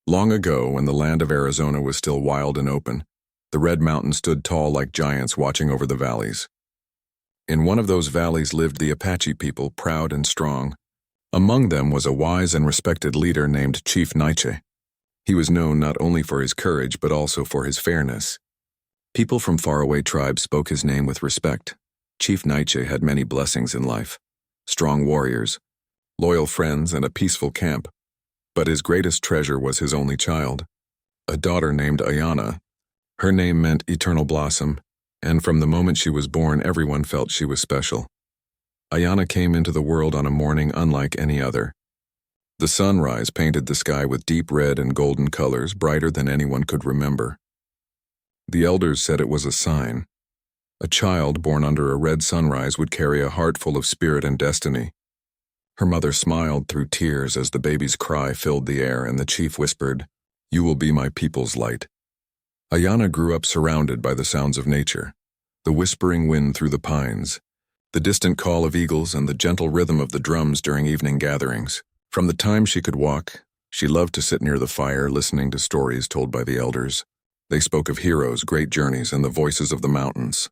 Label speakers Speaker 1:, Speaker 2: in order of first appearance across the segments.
Speaker 1: Long ago, when the land of Arizona was still wild and open, the Red Mountains stood tall like giants watching over the valleys. In one of those valleys lived the Apache people, proud and strong. Among them was a wise and respected leader named Chief Naiche. He was known not only for his courage but also for his fairness. People from faraway tribes spoke his name with respect. Chief Naiche had many blessings in life: strong warriors, loyal friends, and a peaceful camp. But his greatest treasure was his only child, a daughter named Ayana. Her name meant eternal blossom, and from the moment she was born, everyone felt she was special. Ayana came into the world on a morning unlike any other. The sunrise painted the sky with deep red and golden colors, brighter than anyone could remember. The elders said it was a sign. A child born under a red sunrise would carry a heart full of spirit and destiny. Her mother smiled through tears as the baby's cry filled the air, and the chief whispered, "You will be my people's light." Ayana grew up surrounded by the sounds of nature, the whispering wind through the pines, the distant call of eagles, and the gentle rhythm of the drums during evening gatherings. From the time she could walk, she loved to sit near the fire listening to stories told by the elders. They spoke of heroes, great journeys, and the voices of the mountains.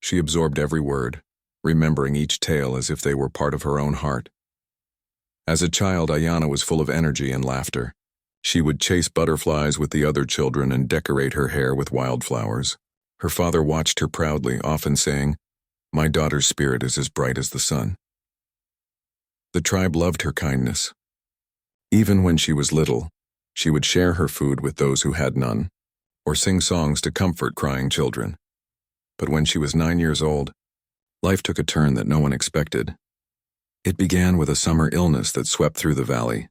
Speaker 1: She absorbed every word, remembering each tale as if they were part of her own heart. As a child, Ayana was full of energy and laughter. She would chase butterflies with the other children and decorate her hair with wildflowers. Her father watched her proudly, often saying, "My daughter's spirit is as bright as the sun." The tribe loved her kindness. Even when she was little, she would share her food with those who had none, or sing songs to comfort crying children. But when she was 9 years old, life took a turn that no one expected. It began with a summer illness that swept through the valley.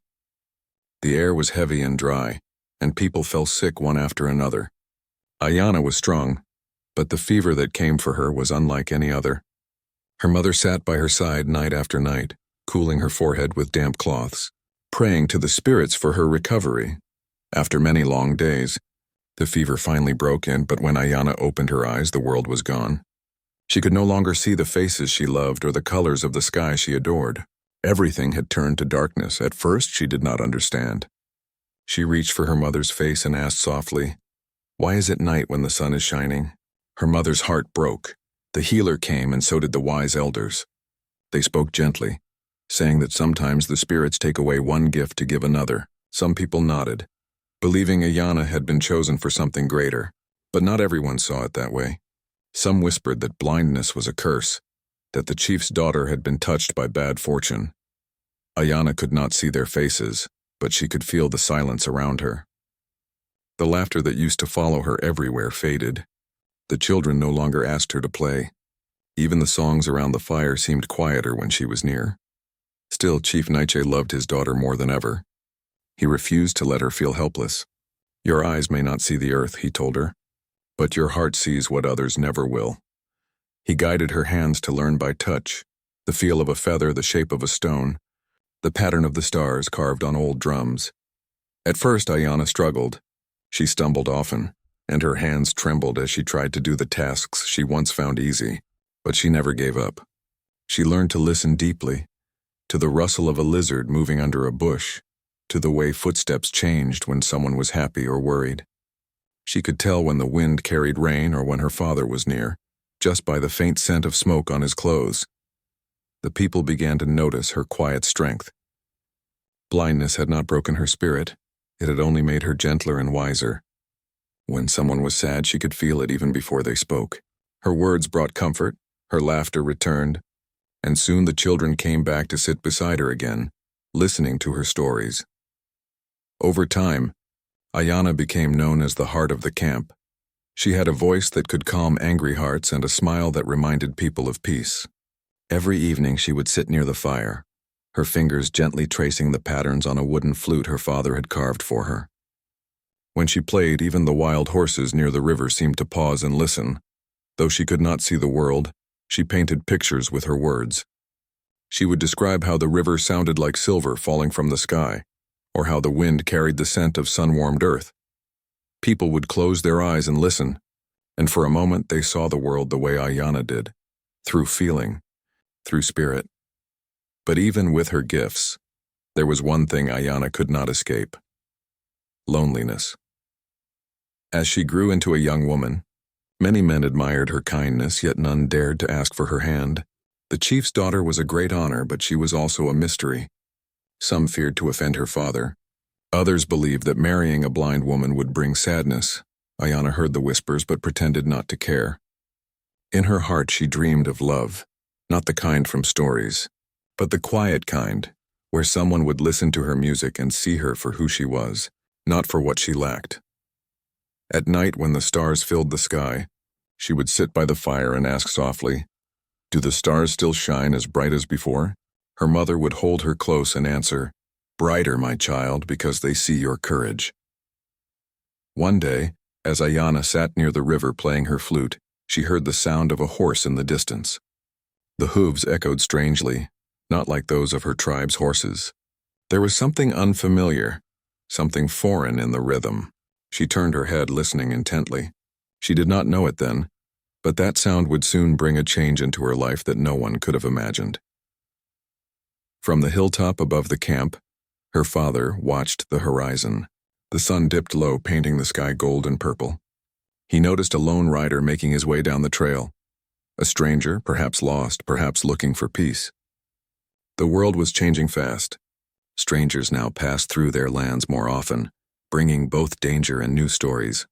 Speaker 1: The air was heavy and dry, and people fell sick one after another. Ayana was strong, but the fever that came for her was unlike any other. Her mother sat by her side night after night, cooling her forehead with damp cloths, praying to the spirits for her recovery. After many long days, the fever finally broke in, but when Ayana opened her eyes, the world was gone. She could no longer see the faces she loved or the colors of the sky she adored. Everything had turned to darkness. At first, she did not understand. She reached for her mother's face and asked softly, "Why is it night when the sun is shining?" Her mother's heart broke. The healer came, and so did the wise elders. They spoke gently, saying that sometimes the spirits take away one gift to give another. Some people nodded, believing Ayana had been chosen for something greater, but not everyone saw it that way. Some whispered that blindness was a curse, that the chief's daughter had been touched by bad fortune. Ayana could not see their faces, but she could feel the silence around her. The laughter that used to follow her everywhere faded. The children no longer asked her to play. Even the songs around the fire seemed quieter when she was near. Still, Chief Naiche loved his daughter more than ever. He refused to let her feel helpless. "Your eyes may not see the earth," he told her, "but your heart sees what others never will." He guided her hands to learn by touch, the feel of a feather, the shape of a stone, the pattern of the stars carved on old drums. At first, Ayana struggled. She stumbled often, and her hands trembled as she tried to do the tasks she once found easy, but she never gave up. She learned to listen deeply, to the rustle of a lizard moving under a bush, to the way footsteps changed when someone was happy or worried. She could tell when the wind carried rain or when her father was near, just by the faint scent of smoke on his clothes. The people began to notice her quiet strength. Blindness had not broken her spirit. It had only made her gentler and wiser. When someone was sad, she could feel it even before they spoke. Her words brought comfort, her laughter returned, and soon the children came back to sit beside her again, listening to her stories. Over time, Ayana became known as the heart of the camp. She had a voice that could calm angry hearts and a smile that reminded people of peace. Every evening she would sit near the fire, her fingers gently tracing the patterns on a wooden flute her father had carved for her. When she played, even the wild horses near the river seemed to pause and listen. Though she could not see the world, she painted pictures with her words. She would describe how the river sounded like silver falling from the sky, or how the wind carried the scent of sun-warmed earth. People would close their eyes and listen, and for a moment they saw the world the way Ayana did, through feeling, through spirit. But even with her gifts, there was one thing Ayana could not escape: loneliness. As she grew into a young woman, many men admired her kindness, yet none dared to ask for her hand. The chief's daughter was a great honor, but she was also a mystery. Some feared to offend her father. Others believed that marrying a blind woman would bring sadness. Ayanna heard the whispers but pretended not to care. In her heart she dreamed of love, not the kind from stories, but the quiet kind, where someone would listen to her music and see her for who she was, not for what she lacked. At night, when the stars filled the sky, she would sit by the fire and ask softly, "Do the stars still shine as bright as before?" Her mother would hold her close and answer, "Brighter, my child, because they see your courage." One day, as Ayanna sat near the river playing her flute, she heard the sound of a horse in the distance. The hooves echoed strangely, not like those of her tribe's horses. There was something unfamiliar, something foreign in the rhythm. She turned her head, listening intently. She did not know it then, but that sound would soon bring a change into her life that no one could have imagined. From the hilltop above the camp, her father watched the horizon. The sun dipped low, painting the sky gold and purple. He noticed a lone rider making his way down the trail. A stranger, perhaps lost, perhaps looking for peace. The world was changing fast. Strangers now passed through their lands more often, bringing both danger and new stories.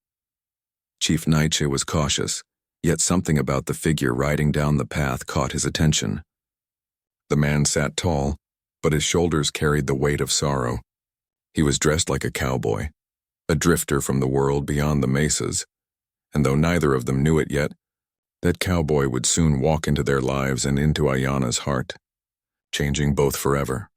Speaker 1: Chief Naiche was cautious, yet something about the figure riding down the path caught his attention. The man sat tall, but his shoulders carried the weight of sorrow. He was dressed like a cowboy, a drifter from the world beyond the mesas, and though neither of them knew it yet, that cowboy would soon walk into their lives and into Ayanna's heart, changing both forever.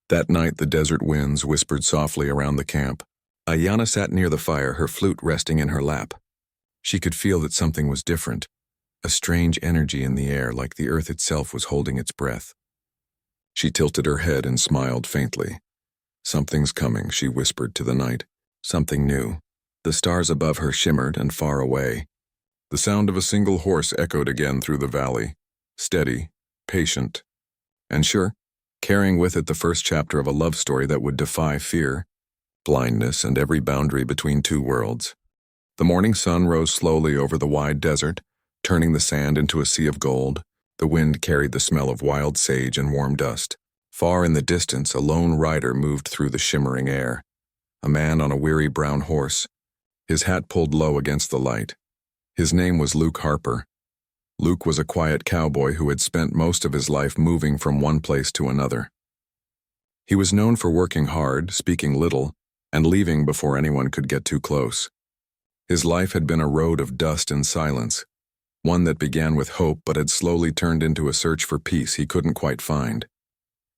Speaker 1: That night the desert winds whispered softly around the camp. Ayanna sat near the fire, her flute resting in her lap. She could feel that something was different, a strange energy in the air, like the earth itself was holding its breath. She tilted her head and smiled faintly. "Something's coming," she whispered to the night. "Something new." The stars above her shimmered, and far away, the sound of a single horse echoed again through the valley, steady, patient, and sure, carrying with it the first chapter of a love story that would defy fear, blindness, and every boundary between two worlds. The morning sun rose slowly over the wide desert, turning the sand into a sea of gold. The wind carried the smell of wild sage and warm dust. Far in the distance, a lone rider moved through the shimmering air. A man on a weary brown horse, his hat pulled low against the light. His name was Luke Harper. Luke was a quiet cowboy who had spent most of his life moving from one place to another. He was known for working hard, speaking little, and leaving before anyone could get too close. His life had been a road of dust and silence, one that began with hope but had slowly turned into a search for peace he couldn't quite find.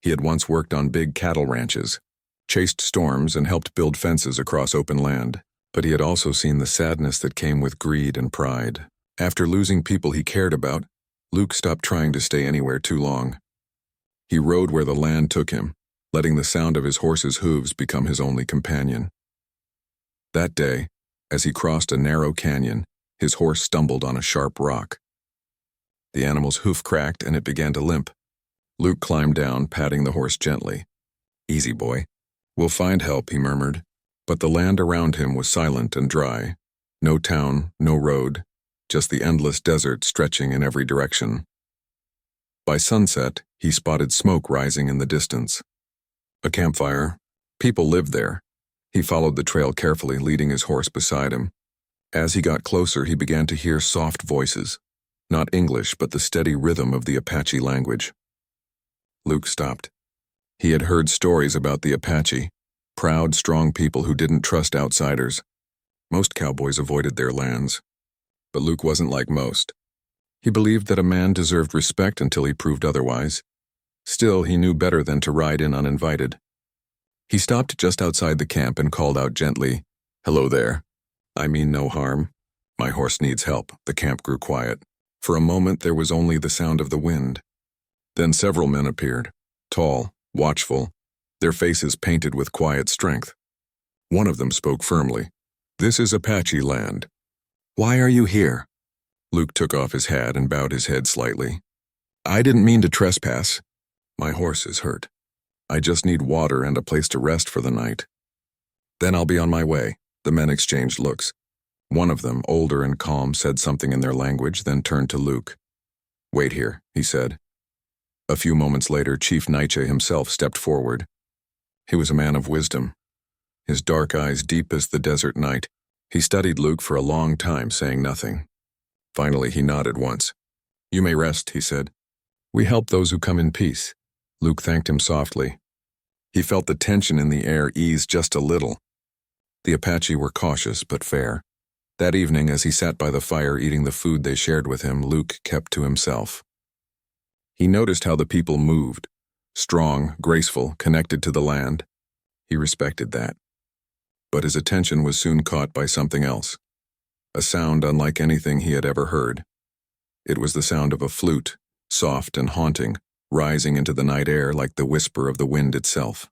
Speaker 1: He had once worked on big cattle ranches, chased storms, and helped build fences across open land, but he had also seen the sadness that came with greed and pride. After losing people he cared about, Luke stopped trying to stay anywhere too long. He rode where the land took him, letting the sound of his horse's hooves become his only companion. That day, as he crossed a narrow canyon, his horse stumbled on a sharp rock. The animal's hoof cracked and it began to limp. Luke climbed down, patting the horse gently. "Easy, boy. We'll find help," he murmured. But the land around him was silent and dry. No town, no road, just the endless desert stretching in every direction. By sunset, he spotted smoke rising in the distance. A campfire. People lived there. He followed the trail carefully, leading his horse beside him. As he got closer, he began to hear soft voices. Not English, but the steady rhythm of the Apache language. Luke stopped. He had heard stories about the Apache, proud, strong people who didn't trust outsiders. Most cowboys avoided their lands. But Luke wasn't like most. He believed that a man deserved respect until he proved otherwise. Still, he knew better than to ride in uninvited. He stopped just outside the camp and called out gently, "Hello there. I mean no harm. My horse needs help." The camp grew quiet. For a moment there was only the sound of the wind. Then several men appeared, tall, watchful, their faces painted with quiet strength. One of them spoke firmly. "This is Apache land. Why are you here?" Luke took off his hat and bowed his head slightly. "I didn't mean to trespass. My horse is hurt. I just need water and a place to rest for the night." Then I'll be on my way." The men exchanged looks. One of them, older and calm, said something in their language, then turned to Luke. "Wait here," he said. A few moments later, Chief Nietzsche himself stepped forward. He was a man of wisdom, his dark eyes deep as the desert night. He studied Luke for a long time, saying nothing. Finally, he nodded once. "You may rest," he said. "We help those who come in peace." Luke thanked him softly. He felt the tension in the air ease just a little. The Apache were cautious but fair. That evening, as he sat by the fire eating the food they shared with him, Luke kept to himself. He noticed how the people moved, strong, graceful, connected to the land. He respected that. But his attention was soon caught by something else, a sound unlike anything he had ever heard. It was the sound of a flute, soft and haunting, rising into the night air like the whisper of the wind itself.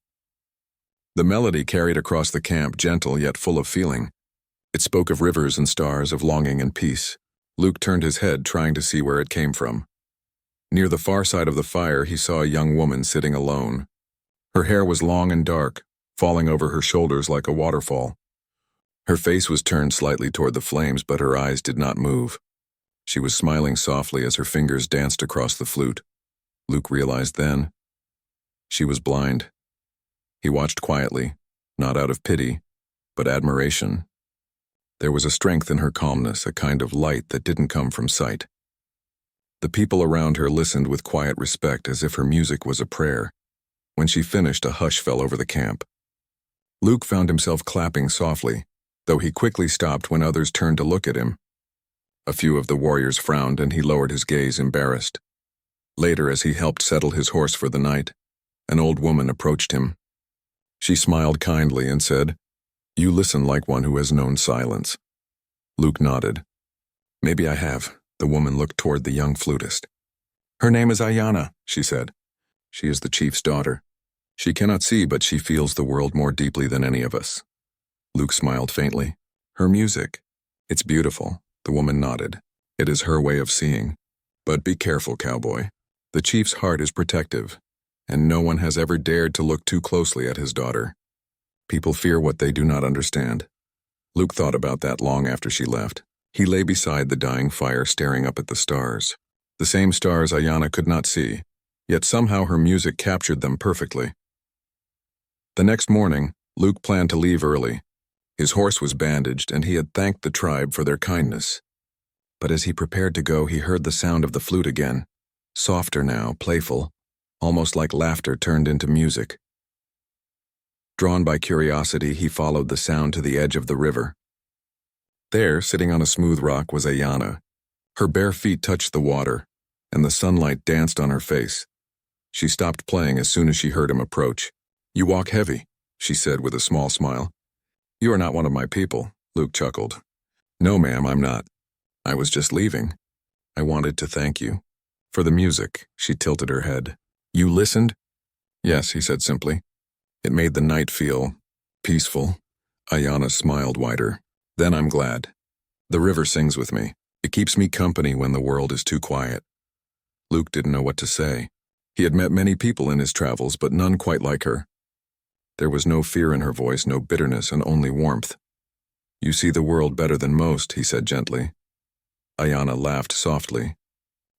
Speaker 1: The melody carried across the camp, gentle yet full of feeling. It spoke of rivers and stars, of longing and peace. Luke turned his head, trying to see where it came from. Near the far side of the fire, he saw a young woman sitting alone. Her hair was long and dark, falling over her shoulders like a waterfall. Her face was turned slightly toward the flames, but her eyes did not move. She was smiling softly as her fingers danced across the flute. Luke realized then she was blind. He watched quietly, not out of pity, but admiration. There was a strength in her calmness, a kind of light that didn't come from sight. The people around her listened with quiet respect, as if her music was a prayer. When she finished, a hush fell over the camp. Luke found himself clapping softly, though he quickly stopped when others turned to look at him. A few of the warriors frowned, and he lowered his gaze, embarrassed. Later, as he helped settle his horse for the night, an old woman approached him. She smiled kindly and said, "You listen like one who has known silence." Luke nodded. "Maybe I have." The woman looked toward the young flutist. "Her name is Ayanna," she said. "She is the chief's daughter. She cannot see, but she feels the world more deeply than any of us." Luke smiled faintly. "Her music. It's beautiful." The woman nodded. "It is her way of seeing. But be careful, Cowboy. The chief's heart is protective, and no one has ever dared to look too closely at his daughter. People fear what they do not understand." Luke thought about that long after she left. He lay beside the dying fire, staring up at the stars. The same stars Ayanna could not see, yet somehow her music captured them perfectly. The next morning, Luke planned to leave early. His horse was bandaged, and he had thanked the tribe for their kindness. But as he prepared to go, he heard the sound of the flute again, softer now, playful, almost like laughter turned into music. Drawn by curiosity, he followed the sound to the edge of the river. There, sitting on a smooth rock, was Ayanna. Her bare feet touched the water, and the sunlight danced on her face. She stopped playing as soon as she heard him approach. "You walk heavy," she said with a small smile. "You are not one of my people," Luke chuckled. "No, ma'am, I'm not. I was just leaving. I wanted to thank you." "For the music," she tilted her head. "You listened?" "Yes," he said simply. "It made the night feel peaceful." Ayanna smiled wider. "Then I'm glad. The river sings with me. It keeps me company when the world is too quiet." Luke didn't know what to say. He had met many people in his travels, but none quite like her. There was no fear in her voice, no bitterness, and only warmth. "You see the world better than most," he said gently. Ayanna laughed softly.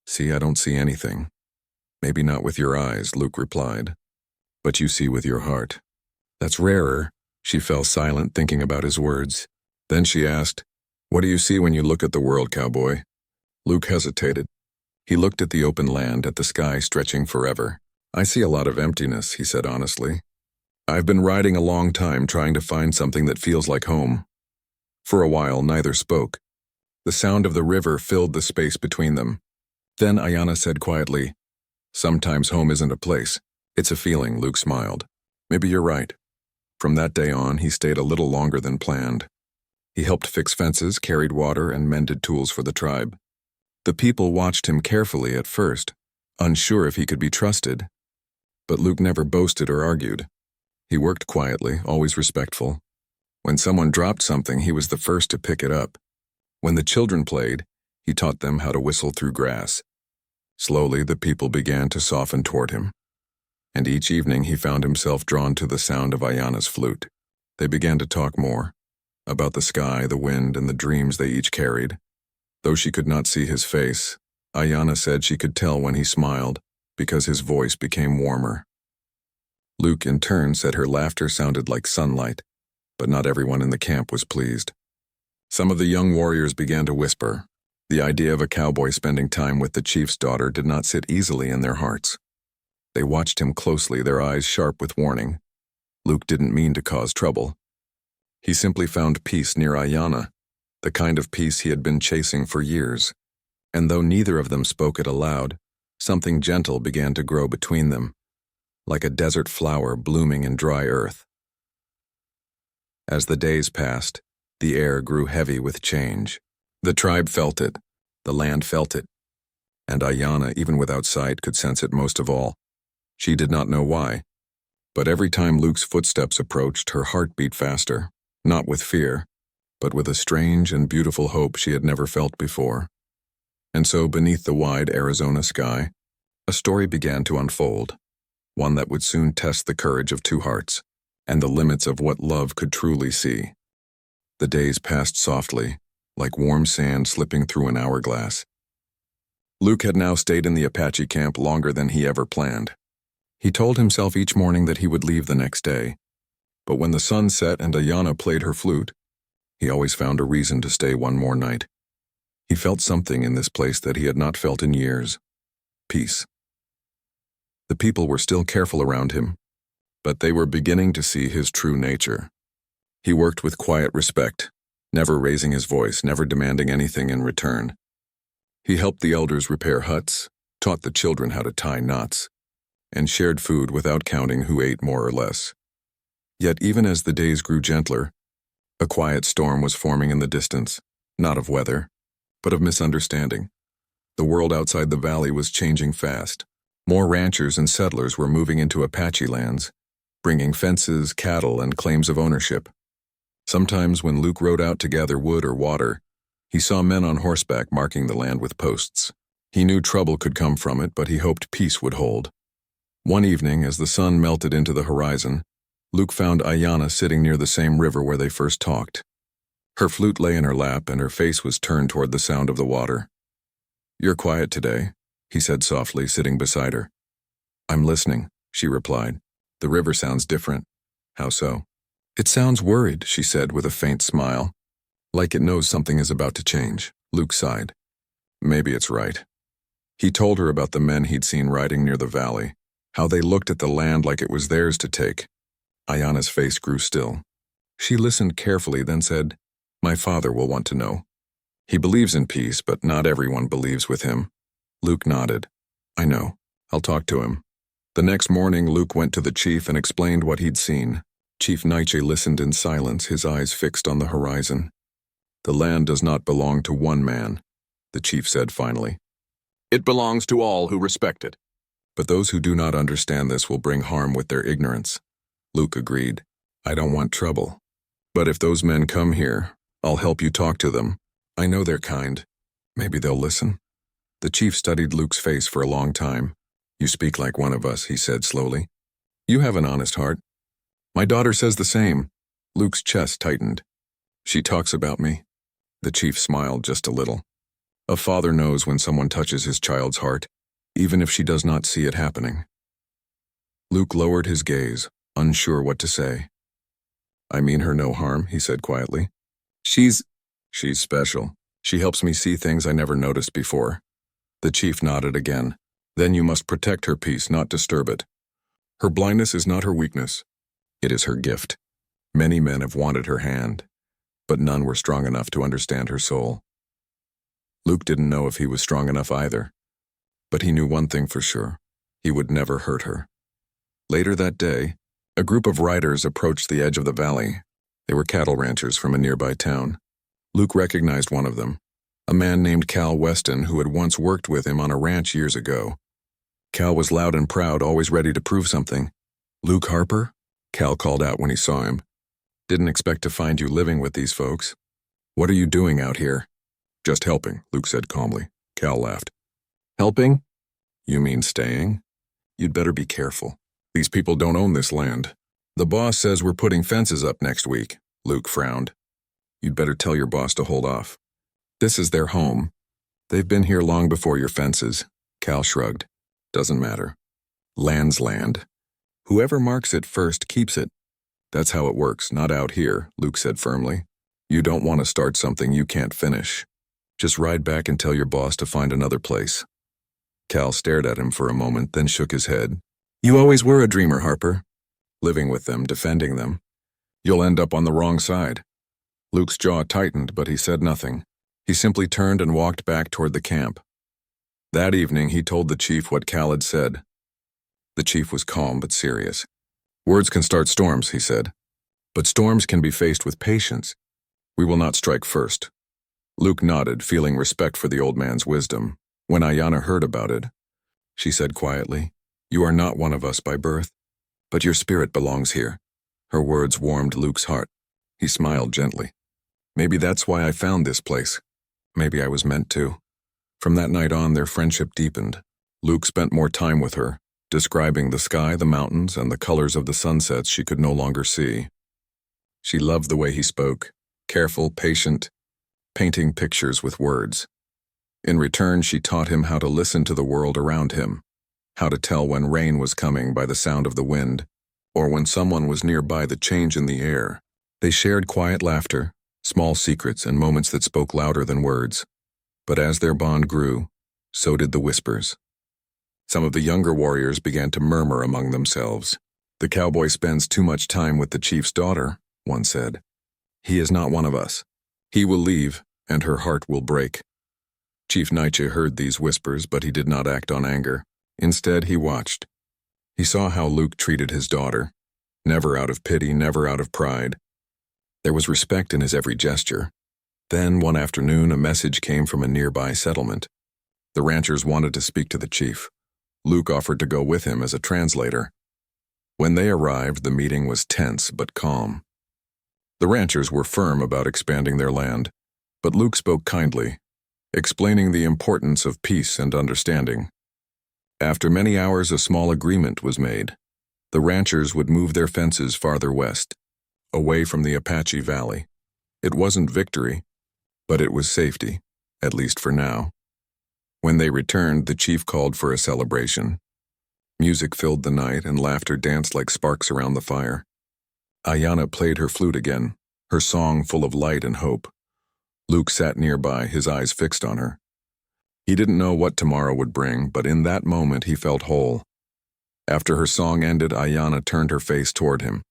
Speaker 1: "See, I don't see anything." "Maybe not with your eyes," Luke replied. "But you see with your heart." "That's rarer." She fell silent, thinking about his words. Then she asked, "What do you see when you look at the world, Cowboy?" Luke hesitated. He looked at the open land, at the sky stretching forever. "I see a lot of emptiness," he said honestly. "I've been riding a long time trying to find something that feels like home." For a while, neither spoke. The sound of the river filled the space between them. Then Ayanna said quietly, "Sometimes home isn't a place. It's a feeling." Luke smiled. "Maybe you're right." From that day on, he stayed a little longer than planned. He helped fix fences, carried water, and mended tools for the tribe. The people watched him carefully at first, unsure if he could be trusted. But Luke never boasted or argued. He worked quietly, always respectful. When someone dropped something, he was the first to pick it up. When the children played, he taught them how to whistle through grass. Slowly, the people began to soften toward him. And each evening, he found himself drawn to the sound of Ayanna's flute. They began to talk more, about the sky, the wind, and the dreams they each carried. Though she could not see his face, Ayanna said she could tell when he smiled, because his voice became warmer. Luke, in turn, said her laughter sounded like sunlight, but not everyone in the camp was pleased. Some of the young warriors began to whisper. The idea of a cowboy spending time with the chief's daughter did not sit easily in their hearts. They watched him closely, their eyes sharp with warning. Luke didn't mean to cause trouble. He simply found peace near Ayanna, the kind of peace he had been chasing for years. And though neither of them spoke it aloud, something gentle began to grow between them, like a desert flower blooming in dry earth. As the days passed, the air grew heavy with change. The tribe felt it, the land felt it, and Ayanna, even without sight, could sense it most of all. She did not know why, but every time Luke's footsteps approached, her heart beat faster, not with fear, but with a strange and beautiful hope she had never felt before. And so, beneath the wide Arizona sky, a story began to unfold, one that would soon test the courage of two hearts and the limits of what love could truly see. The days passed softly, like warm sand slipping through an hourglass. Luke had now stayed in the Apache camp longer than he ever planned. He told himself each morning that he would leave the next day, but when the sun set and Ayanna played her flute, he always found a reason to stay one more night. He felt something in this place that he had not felt in years. Peace. The people were still careful around him, but they were beginning to see his true nature. He worked with quiet respect, never raising his voice, never demanding anything in return. He helped the elders repair huts, taught the children how to tie knots, and shared food without counting who ate more or less. Yet even as the days grew gentler, a quiet storm was forming in the distance, not of weather, but of misunderstanding. The world outside the valley was changing fast. More ranchers and settlers were moving into Apache lands, bringing fences, cattle, and claims of ownership. Sometimes when Luke rode out to gather wood or water, he saw men on horseback marking the land with posts. He knew trouble could come from it, but he hoped peace would hold. One evening, as the sun melted into the horizon, Luke found Ayanna sitting near the same river where they first talked. Her flute lay in her lap, and her face was turned toward the sound of the water. "You're quiet today," he said softly, sitting beside her. "I'm listening," she replied. "The river sounds different." "How so?" "It sounds worried," she said with a faint smile. "Like it knows something is about to change." Luke sighed. "Maybe it's right." He told her about the men he'd seen riding near the valley, how they looked at the land like it was theirs to take. Ayanna's face grew still. She listened carefully, then said, "My father will want to know. He believes in peace, but not everyone believes with him." Luke nodded. "I know. I'll talk to him." The next morning, Luke went to the chief and explained what he'd seen. Chief Nietzsche listened in silence, his eyes fixed on the horizon. "The land does not belong to one man," the chief said finally. "It belongs to all who respect it. But those who do not understand this will bring harm with their ignorance." Luke agreed. "I don't want trouble. But if those men come here, I'll help you talk to them. I know they're kind. Maybe they'll listen." The chief studied Luke's face for a long time. "You speak like one of us," he said slowly. "You have an honest heart." "My daughter says the same." Luke's chest tightened. "She talks about me." The chief smiled just a little. A father knows when someone touches his child's heart, even if she does not see it happening. Luke lowered his gaze, unsure what to say. "I mean her no harm," he said quietly. She's special. She helps me see things I never noticed before." The chief nodded again. "Then you must protect her peace, not disturb it. Her blindness is not her weakness. It is her gift. Many men have wanted her hand, but none were strong enough to understand her soul." Luke didn't know if he was strong enough either, but he knew one thing for sure: he would never hurt her. Later that day, a group of riders approached the edge of the valley. They were cattle ranchers from a nearby town. Luke recognized one of them, a man named Cal Weston who had once worked with him on a ranch years ago. Cal was loud and proud, always ready to prove something. "Luke Harper?" Cal called out when he saw him. "Didn't expect to find you living with these folks. What are you doing out here?" "Just helping," Luke said calmly. Cal laughed. "Helping? You mean staying? You'd better be careful. These people don't own this land. The boss says we're putting fences up next week, Luke frowned. You'd better tell your boss to hold off. This is their home. They've been here long before your fences. Cal shrugged. Doesn't matter. Land's land. Whoever marks it first keeps it. That's how it works, not out here, Luke said firmly. You don't want to start something you can't finish. Just ride back and tell your boss to find another place. Cal stared at him for a moment, then shook his head. You always were a dreamer, Harper. Living with them, defending them. You'll end up on the wrong side. Luke's jaw tightened, but he said nothing. He simply turned and walked back toward the camp. That evening, he told the chief what Cal had said. The chief was calm but serious. Words can start storms, he said. But storms can be faced with patience. We will not strike first. Luke nodded, feeling respect for the old man's wisdom. When Ayanna heard about it, she said quietly, You are not one of us by birth, but your spirit belongs here. Her words warmed Luke's heart. He smiled gently. Maybe that's why I found this place. Maybe I was meant to. From that night on, their friendship deepened. Luke spent more time with her, describing the sky, the mountains, and the colors of the sunsets she could no longer see. She loved the way he spoke, careful, patient, painting pictures with words. In return, she taught him how to listen to the world around him, how to tell when rain was coming by the sound of the wind, or when someone was nearby the change in the air. They shared quiet laughter, small secrets, and moments that spoke louder than words. But as their bond grew, so did the whispers. Some of the younger warriors began to murmur among themselves. The cowboy spends too much time with the chief's daughter, one said. He is not one of us. He will leave, and her heart will break. Chief Nietzsche heard these whispers, but he did not act on anger. Instead, he watched. He saw how Luke treated his daughter. Never out of pity, never out of pride. There was respect in his every gesture. Then, one afternoon, a message came from a nearby settlement. The ranchers wanted to speak to the chief. Luke offered to go with him as a translator. When they arrived, the meeting was tense but calm. The ranchers were firm about expanding their land, but Luke spoke kindly, explaining the importance of peace and understanding. After many hours, a small agreement was made. The ranchers would move their fences farther west, away from the Apache Valley. It wasn't victory, but it was safety, at least for now. When they returned, the chief called for a celebration. Music filled the night and laughter danced like sparks around the fire. Ayanna played her flute again, her song full of light and hope. Luke sat nearby, his eyes fixed on her. He didn't know what tomorrow would bring, but in that moment he felt whole. After her song ended, Ayanna turned her face toward him.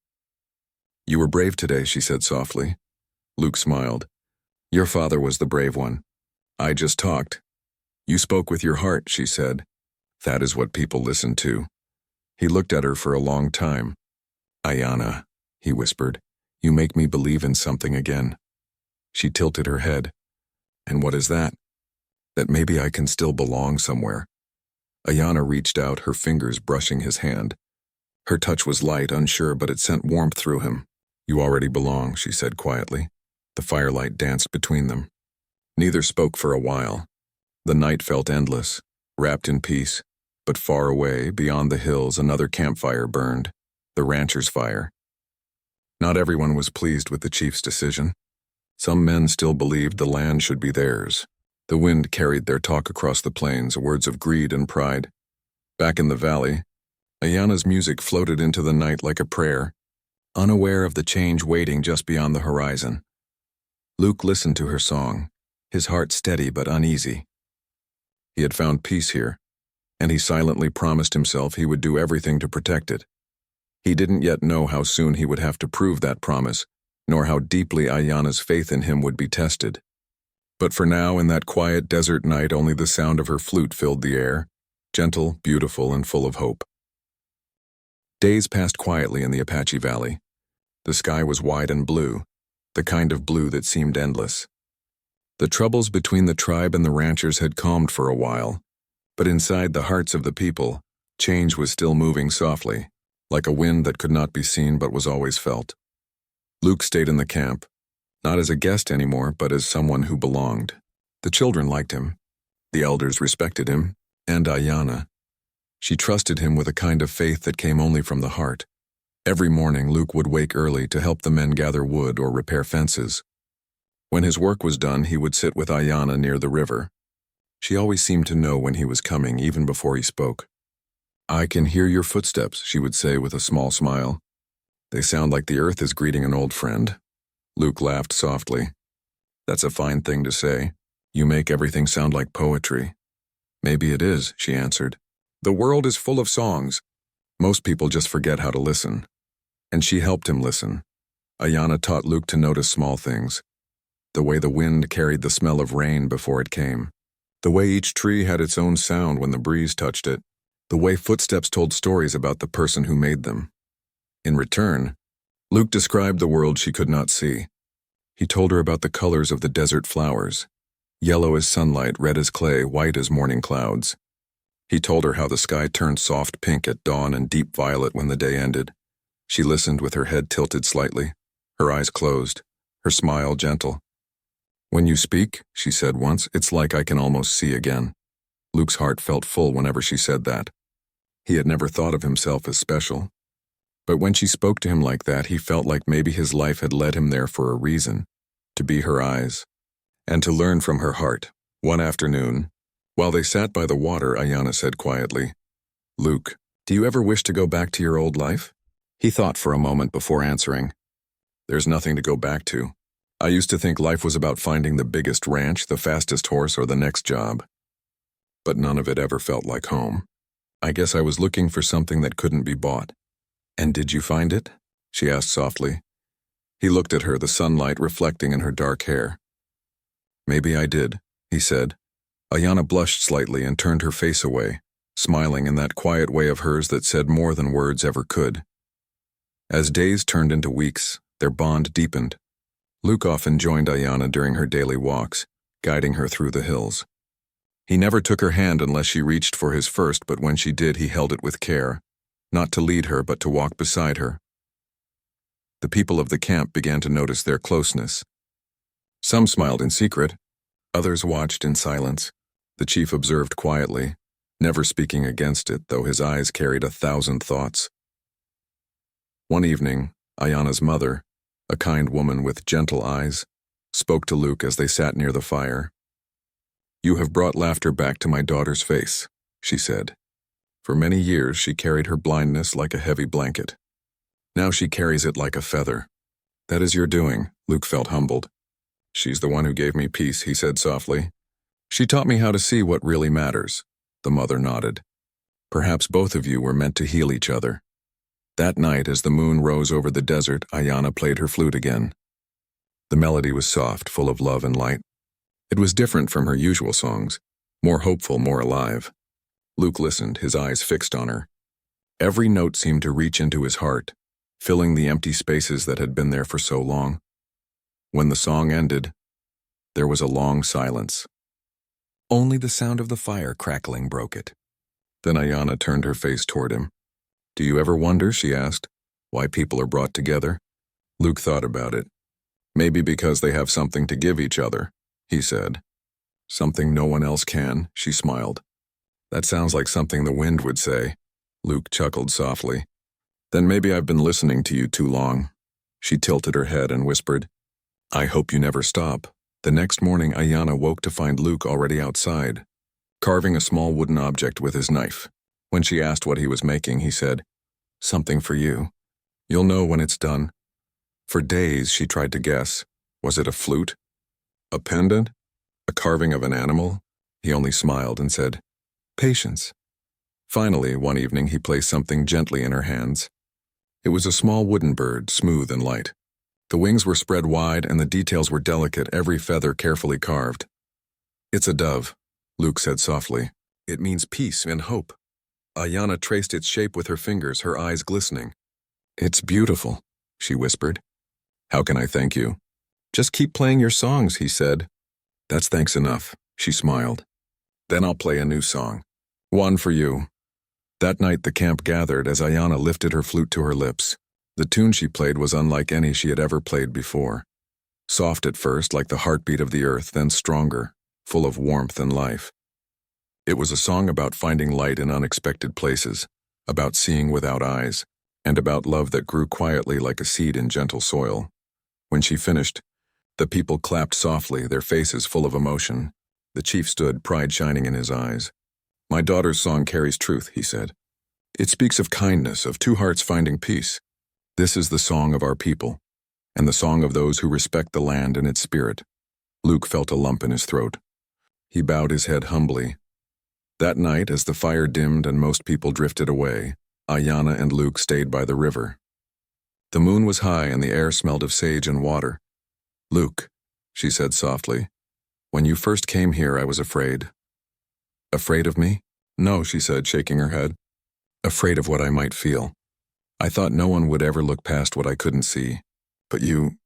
Speaker 1: You were brave today, she said softly. Luke smiled. Your father was the brave one. I just talked. You spoke with your heart, she said. That is what people listen to. He looked at her for a long time. Ayanna, he whispered, you make me believe in something again. She tilted her head. And what is that? That maybe I can still belong somewhere. Ayanna reached out, her fingers brushing his hand. Her touch was light, unsure, but it sent warmth through him. You already belong, she said quietly. The firelight danced between them. Neither spoke for a while. The night felt endless, wrapped in peace, but far away, beyond the hills, another campfire burned, the rancher's fire. Not everyone was pleased with the chief's decision. Some men still believed the land should be theirs. The wind carried their talk across the plains, words of greed and pride. Back in the valley, Ayanna's music floated into the night like a prayer, unaware of the change waiting just beyond the horizon. Luke listened to her song, his heart steady but uneasy. He had found peace here, and he silently promised himself he would do everything to protect it. He didn't yet know how soon he would have to prove that promise, nor how deeply Ayanna's faith in him would be tested. But for now, in that quiet desert night, only the sound of her flute filled the air, gentle, beautiful, and full of hope. Days passed quietly in the Apache Valley. The sky was wide and blue, the kind of blue that seemed endless. The troubles between the tribe and the ranchers had calmed for a while, but inside the hearts of the people, change was still moving softly, like a wind that could not be seen but was always felt. Luke stayed in the camp, not as a guest anymore, but as someone who belonged. The children liked him, the elders respected him, and Ayanna. She trusted him with a kind of faith that came only from the heart. Every morning, Luke would wake early to help the men gather wood or repair fences. When his work was done, he would sit with Ayanna near the river. She always seemed to know when he was coming, even before he spoke. "I can hear your footsteps," she would say with a small smile. "They sound like the earth is greeting an old friend." Luke laughed softly. "That's a fine thing to say. You make everything sound like poetry." "Maybe it is," she answered. "The world is full of songs. Most people just forget how to listen." And she helped him listen. Ayanna taught Luke to notice small things. The way the wind carried the smell of rain before it came. The way each tree had its own sound when the breeze touched it. The way footsteps told stories about the person who made them. In return, Luke described the world she could not see. He told her about the colors of the desert flowers. Yellow as sunlight, red as clay, white as morning clouds. He told her how the sky turned soft pink at dawn and deep violet when the day ended. She listened with her head tilted slightly, her eyes closed, her smile gentle. "When you speak," she said once, "it's like I can almost see again." Luke's heart felt full whenever she said that. He had never thought of himself as special. But when she spoke to him like that, he felt like maybe his life had led him there for a reason, to be her eyes, and to learn from her heart. One afternoon, while they sat by the water, Ayanna said quietly, "Luke, do you ever wish to go back to your old life?" He thought for a moment before answering. "There's nothing to go back to. I used to think life was about finding the biggest ranch, the fastest horse, or the next job. But none of it ever felt like home. I guess I was looking for something that couldn't be bought." "And did you find it?" she asked softly. He looked at her, the sunlight reflecting in her dark hair. "Maybe I did," he said. Ayanna blushed slightly and turned her face away, smiling in that quiet way of hers that said more than words ever could. As days turned into weeks, their bond deepened. Luke often joined Ayanna during her daily walks, guiding her through the hills. He never took her hand unless she reached for his first, but when she did, he held it with care, not to lead her, but to walk beside her. The people of the camp began to notice their closeness. Some smiled in secret, others watched in silence. The chief observed quietly, never speaking against it, though his eyes carried 1,000 thoughts. One evening, Ayanna's mother, a kind woman with gentle eyes, spoke to Luke as they sat near the fire. "You have brought laughter back to my daughter's face," she said. "For many years she carried her blindness like a heavy blanket. Now she carries it like a feather. That is your doing." Luke felt humbled. "She's the one who gave me peace," he said softly. "She taught me how to see what really matters." The mother nodded. "Perhaps both of you were meant to heal each other." That night, as the moon rose over the desert, Ayanna played her flute again. The melody was soft, full of love and light. It was different from her usual songs, more hopeful, more alive. Luke listened, his eyes fixed on her. Every note seemed to reach into his heart, filling the empty spaces that had been there for so long. When the song ended, there was a long silence. Only the sound of the fire crackling broke it. Then Ayanna turned her face toward him. "Do you ever wonder," she asked, "why people are brought together?" Luke thought about it. "Maybe because they have something to give each other," he said. "Something no one else can," she smiled. "That sounds like something the wind would say." Luke chuckled softly. "Then maybe I've been listening to you too long." She tilted her head and whispered, "I hope you never stop." The next morning, Ayanna woke to find Luke already outside, carving a small wooden object with his knife. When she asked what he was making, he said, "Something for you. You'll know when it's done." For days, she tried to guess. Was it a flute? A pendant? A carving of an animal? He only smiled and said, "Patience." Finally, one evening, he placed something gently in her hands. It was a small wooden bird, smooth and light. The wings were spread wide and the details were delicate, every feather carefully carved. "It's a dove," Luke said softly. "It means peace and hope." Ayanna traced its shape with her fingers, her eyes glistening. "It's beautiful," she whispered. "How can I thank you?" "Just keep playing your songs," he said. "That's thanks enough," she smiled. "Then I'll play a new song. One for you." That night the camp gathered as Ayanna lifted her flute to her lips. The tune she played was unlike any she had ever played before. Soft at first, like the heartbeat of the earth, then stronger, full of warmth and life. It was a song about finding light in unexpected places, about seeing without eyes, and about love that grew quietly like a seed in gentle soil. When she finished, the people clapped softly, their faces full of emotion. The chief stood, pride shining in his eyes. "My daughter's song carries truth," he said. "It speaks of kindness, of two hearts finding peace. This is the song of our people, and the song of those who respect the land and its spirit." Luke felt a lump in his throat. He bowed his head humbly. That night, as the fire dimmed and most people drifted away, Ayanna and Luke stayed by the river. The moon was high and the air smelled of sage and water. "Luke," she said softly, "when you first came here, I was afraid." "Afraid of me?" "No," she said, shaking her head. "Afraid of what I might feel. I thought no one would ever look past what I couldn't see. But you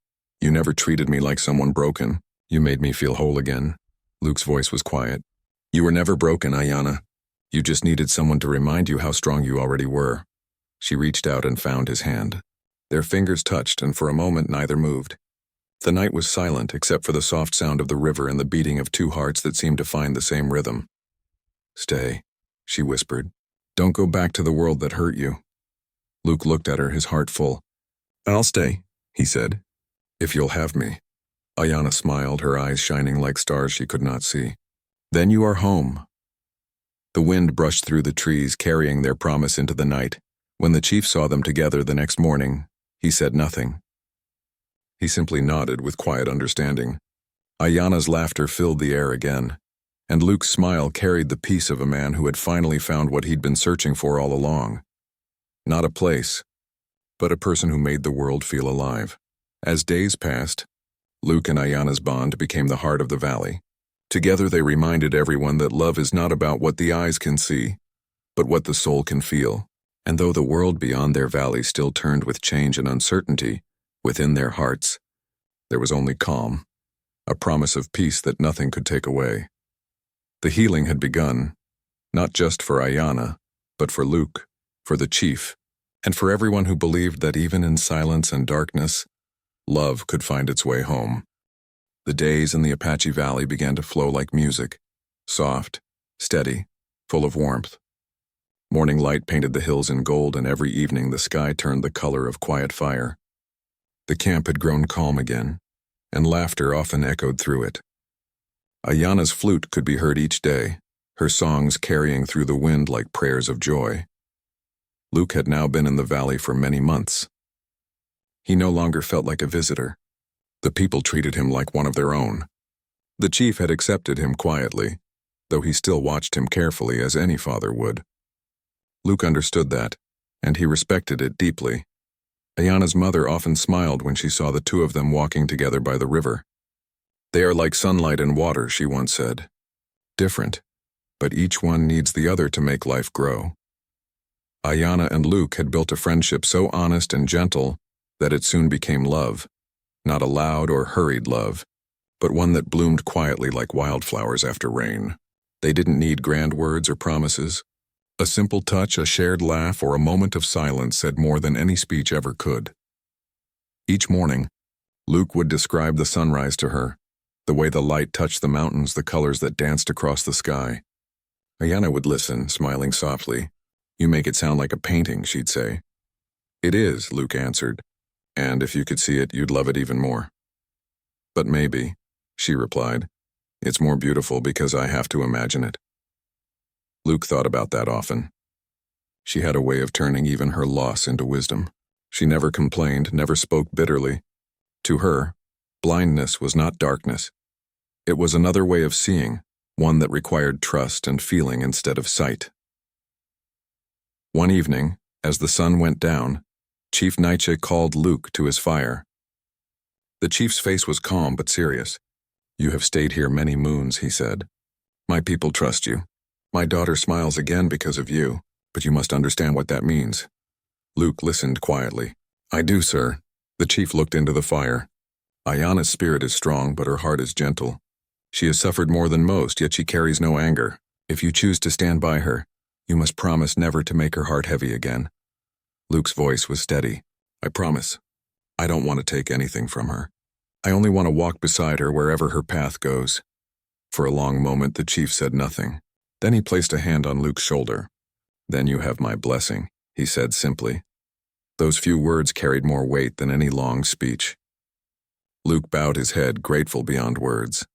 Speaker 1: never treated me like someone broken. You made me feel whole again." Luke's voice was quiet. "You were never broken, Ayanna. You just needed someone to remind you how strong you already were." She reached out and found his hand. Their fingers touched, and for a moment neither moved. The night was silent except for the soft sound of the river and the beating of two hearts that seemed to find the same rhythm. "Stay," she whispered. "Don't go back to the world that hurt you." Luke looked at her, his heart full. "I'll stay," he said, "if you'll have me." Ayanna smiled, her eyes shining like stars she could not see. "Then you are home." The wind brushed through the trees, carrying their promise into the night. When the chief saw them together the next morning, he said nothing. He simply nodded with quiet understanding. Ayanna's laughter filled the air again, and Luke's smile carried the peace of a man who had finally found what he'd been searching for all along. Not a place, but a person who made the world feel alive. As days passed, Luke and Ayanna's bond became the heart of the valley. Together they reminded everyone that love is not about what the eyes can see, but what the soul can feel. And though the world beyond their valley still turned with change and uncertainty, within their hearts, there was only calm, a promise of peace that nothing could take away. The healing had begun, not just for Ayanna, but for Luke, for the chief, and for everyone who believed that even in silence and darkness, love could find its way home. The days in the Apache Valley began to flow like music, soft, steady, full of warmth. Morning light painted the hills in gold, and every evening the sky turned the color of quiet fire. The camp had grown calm again, and laughter often echoed through it. Ayanna's flute could be heard each day, her songs carrying through the wind like prayers of joy. Luke had now been in the valley for many months. He no longer felt like a visitor. The people treated him like one of their own. The chief had accepted him quietly, though he still watched him carefully as any father would. Luke understood that, and he respected it deeply. Ayanna's mother often smiled when she saw the two of them walking together by the river. "They are like sunlight and water," she once said. "Different, but each one needs the other to make life grow." Ayanna and Luke had built a friendship so honest and gentle that it soon became love. Not a loud or hurried love, but one that bloomed quietly like wildflowers after rain. They didn't need grand words or promises. A simple touch, a shared laugh, or a moment of silence said more than any speech ever could. Each morning, Luke would describe the sunrise to her, the way the light touched the mountains, the colors that danced across the sky. Ayanna would listen, smiling softly. "You make it sound like a painting," she'd say. "It is," Luke answered, "and if you could see it, you'd love it even more." "But maybe," she replied, "it's more beautiful because I have to imagine it." Luke thought about that often. She had a way of turning even her loss into wisdom. She never complained, never spoke bitterly. To her, blindness was not darkness. It was another way of seeing, one that required trust and feeling instead of sight. One evening, as the sun went down, Chief Nietzsche called Luke to his fire. The chief's face was calm but serious. "You have stayed here many moons," he said. "My people trust you. My daughter smiles again because of you, but you must understand what that means." Luke listened quietly. "I do, sir." The chief looked into the fire. "Ayanna's spirit is strong, but her heart is gentle. She has suffered more than most, yet she carries no anger. If you choose to stand by her, you must promise never to make her heart heavy again." Luke's voice was steady. "I promise. I don't want to take anything from her. I only want to walk beside her wherever her path goes." For a long moment the chief said nothing. Then he placed a hand on Luke's shoulder. "Then you have my blessing," he said simply. Those few words carried more weight than any long speech. Luke bowed his head, grateful beyond words.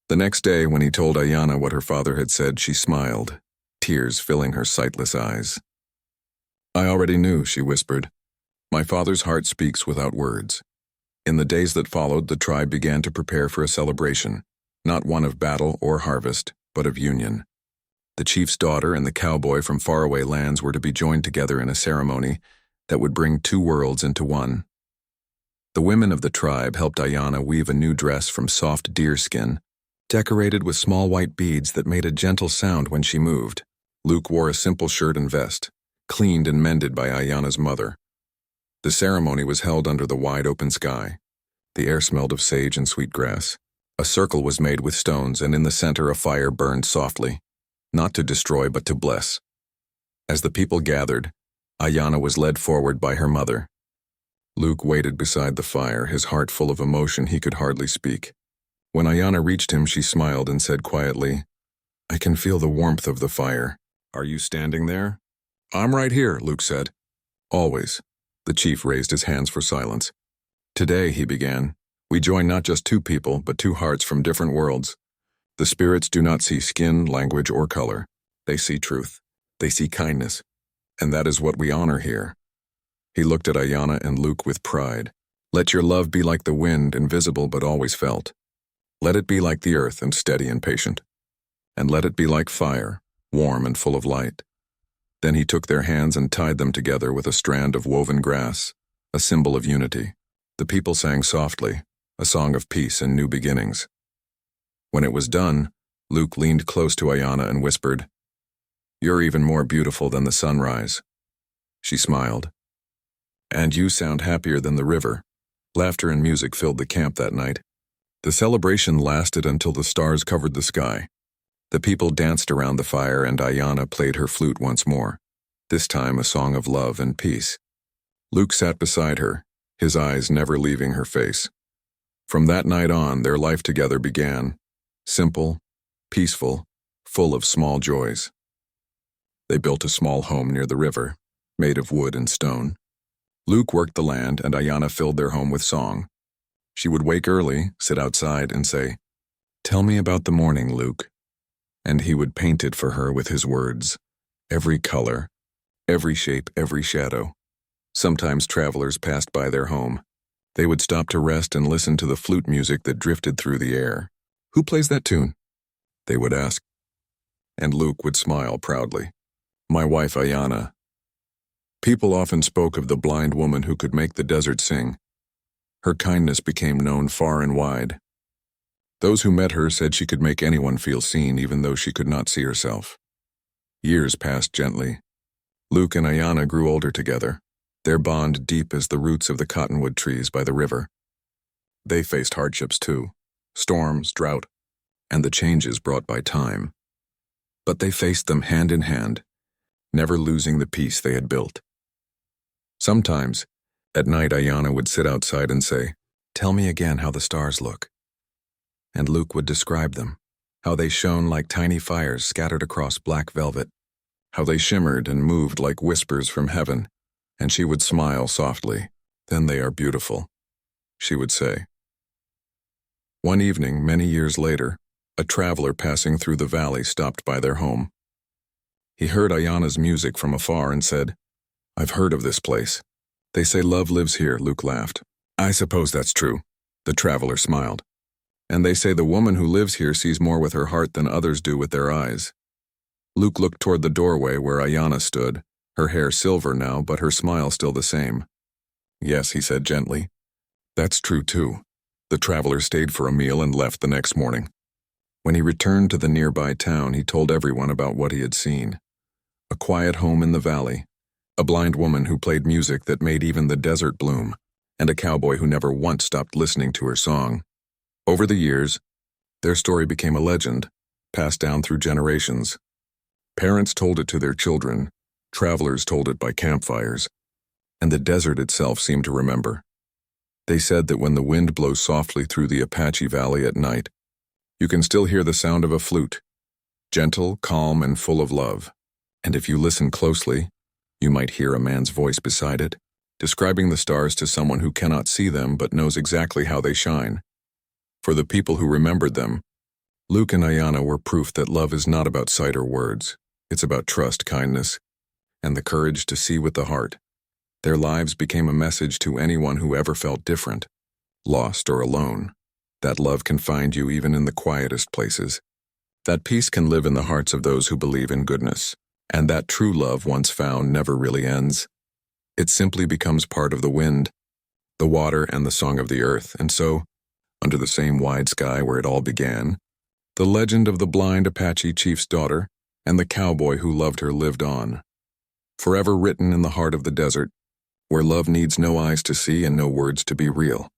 Speaker 1: The next day, when he told Ayanna what her father had said, she smiled, tears filling her sightless eyes. "I already knew," she whispered. "My father's heart speaks without words." In the days that followed, the tribe began to prepare for a celebration, not one of battle or harvest, but of union. The chief's daughter and the cowboy from faraway lands were to be joined together in a ceremony that would bring two worlds into one. The women of the tribe helped Ayanna weave a new dress from soft deer skin, decorated with small white beads that made a gentle sound when she moved. Luke wore a simple shirt and vest, cleaned and mended by Ayanna's mother. The ceremony was held under the wide open sky. The air smelled of sage and sweet grass. A circle was made with stones, and in the center a fire burned softly, not to destroy but to bless. As the people gathered, Ayanna was led forward by her mother. Luke waited beside the fire, his heart full of emotion he could hardly speak. When Ayanna reached him, she smiled and said quietly, "I can feel the warmth of the fire. Are you standing there?" "I'm right here," Luke said. "Always." The chief raised his hands for silence. "Today," he began, "we join not just two people, but two hearts from different worlds. The spirits do not see skin, language, or color. They see truth. They see kindness. And that is what we honor here." He looked at Ayanna and Luke with pride. "Let your love be like the wind, invisible but always felt. Let it be like the earth and steady and patient. And let it be like fire, warm and full of light." Then he took their hands and tied them together with a strand of woven grass, a symbol of unity. The people sang softly, a song of peace and new beginnings. When it was done, Luke leaned close to Ayanna and whispered, "You're even more beautiful than the sunrise." She smiled. "And you sound happier than the river." Laughter and music filled the camp that night. The celebration lasted until the stars covered the sky. The people danced around the fire and Ayanna played her flute once more, this time a song of love and peace. Luke sat beside her, his eyes never leaving her face. From that night on, their life together began, simple, peaceful, full of small joys. They built a small home near the river, made of wood and stone. Luke worked the land and Ayanna filled their home with song. She would wake early, sit outside, and say, "Tell me about the morning, Luke." And he would paint it for her with his words, every color, every shape, every shadow. Sometimes travelers passed by their home. They would stop to rest and listen to the flute music that drifted through the air. "Who plays that tune?" they would ask. And Luke would smile proudly. "My wife Ayanna." People often spoke of the blind woman who could make the desert sing. Her kindness became known far and wide. Those who met her said she could make anyone feel seen even though she could not see herself. Years passed gently. Luke and Ayanna grew older together, their bond deep as the roots of the cottonwood trees by the river. They faced hardships too, storms, drought, and the changes brought by time. But they faced them hand in hand, never losing the peace they had built. Sometimes, at night Ayanna would sit outside and say, "Tell me again how the stars look." And Luke would describe them, how they shone like tiny fires scattered across black velvet, how they shimmered and moved like whispers from heaven, and she would smile softly. "Then they are beautiful," she would say. One evening, many years later, a traveler passing through the valley stopped by their home. He heard Ayanna's music from afar and said, "I've heard of this place. They say love lives here," Luke laughed. "I suppose that's true," the traveler smiled. "And they say the woman who lives here sees more with her heart than others do with their eyes." Luke looked toward the doorway where Ayanna stood, her hair silver now, but her smile still the same. "Yes," he said gently. "That's true too." The traveler stayed for a meal and left the next morning. When he returned to the nearby town, he told everyone about what he had seen. A quiet home in the valley, a blind woman who played music that made even the desert bloom, and a cowboy who never once stopped listening to her song. Over the years, their story became a legend, passed down through generations. Parents told it to their children, travelers told it by campfires, and the desert itself seemed to remember. They said that when the wind blows softly through the Apache Valley at night, you can still hear the sound of a flute, gentle, calm, and full of love. And if you listen closely, You might hear a man's voice beside it, describing the stars to someone who cannot see them but knows exactly how they shine. For the people who remembered them, Luke and Ayana were proof that love is not about sight or words. It's about trust, kindness, and the courage to see with the heart. Their lives became a message to anyone who ever felt different, lost or alone. That love can find you even in the quietest places. That peace can live in the hearts of those who believe in goodness. And that true love, once found, never really ends. It simply becomes part of the wind, the water, and the song of the earth. And so, under the same wide sky where it all began, the legend of the blind Apache chief's daughter and the cowboy who loved her lived on, forever written in the heart of the desert, where love needs no eyes to see and no words to be real.